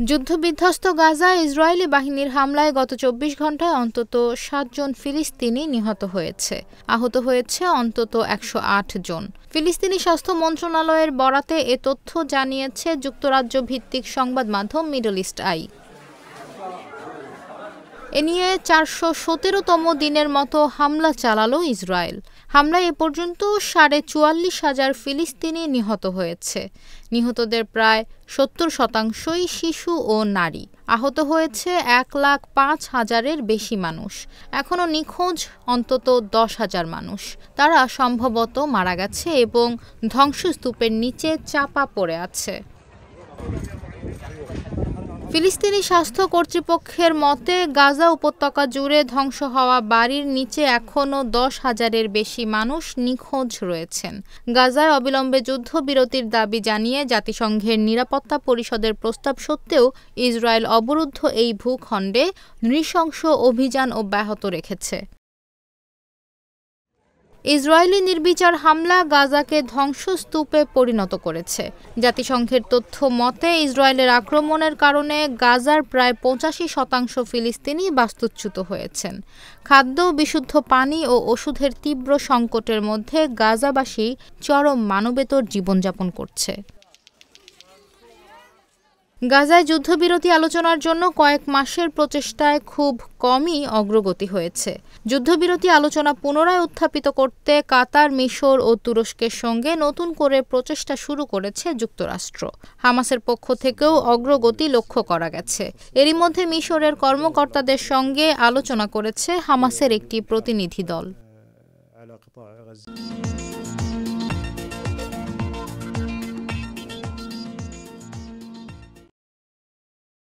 যুদ্ধবিধ্বস্ত গাজা ইসরায়েলি বাহিনীর হামলায় গত ২৪ ঘন্টায় অন্তত ৭ জন ফিলিস্তিনি নিহত হয়েছে। আহত হয়েছে অন্তত ১০৮ জন। ফিলিস্তিনি স্বাস্থ্য মন্ত্রণালয়ের বরাতে এ তথ্য জানিয়েছে যুক্তরাজ্য ভিত্তিক সংবাদ মাধ্যম মিডল ইস্ট আই। এ নিয়ে ৪১৭তম দিনের মতো হামলা চালালো ইসরায়েল। হামলায় এ পর্যন্ত ৪৪,৫০০ ফিলিস্তিনি নিহত হয়েছে। নিহতদের প্রায় ৭০%ই শিশু ও নারী। আহত হয়েছে ১,৫০,০০০-এর বেশি মানুষ। এখনও নিখোঁজ অন্তত ১০,০০০ মানুষ। তারা সম্ভবত মারা গেছে এবং ধ্বংসস্তূপের নিচে চাপা পড়ে আছে। ফিলিস্তিনি স্বাস্থ্য কর্তৃপক্ষের মতে গাজা উপত্যকা জুড়ে ধ্বংস হওয়া বাড়ির নিচে এখনও ১০,০০০-এর বেশি মানুষ নিখোঁজ রয়েছেন। গাজায় অবিলম্বে যুদ্ধবিরতির দাবি জানিয়ে জাতিসংঘের নিরাপত্তা পরিষদের প্রস্তাব সত্ত্বেও ইসরায়েল অবরুদ্ধ এই ভূখণ্ডে নৃশংস অভিযান অব্যাহত রেখেছে। ইসরায়েলি নির্বিচার হামলা গাজাকে ধ্বংসস্তূপে পরিণত করেছে। জাতিসংঘের তথ্য মতে ইসরায়েলের আক্রমণের কারণে গাজার প্রায় ৮৫% ফিলিস্তিনি বাস্তুচ্যুত হয়েছেন। খাদ্য, বিশুদ্ধ পানি ও ওষুধের তীব্র সংকটের মধ্যে গাজাবাসী চরম মানবেতর জীবনযাপন করছে। গাজায় যুদ্ধবিরতি আলোচনার জন্য কয়েক মাসের প্রচেষ্টায় খুব কমই অগ্রগতি হয়েছে। যুদ্ধবিরতি আলোচনা পুনরায় উত্থাপিত করতে কাতার, মিশর ও তুরস্কের সঙ্গে নতুন করে প্রচেষ্টা শুরু করেছে যুক্তরাষ্ট্র। হামাসের পক্ষ থেকেও অগ্রগতি লক্ষ্য করা গেছে। এরই মধ্যে মিশরের কর্মকর্তাদের সঙ্গে আলোচনা করেছে হামাসের একটি প্রতিনিধি দল।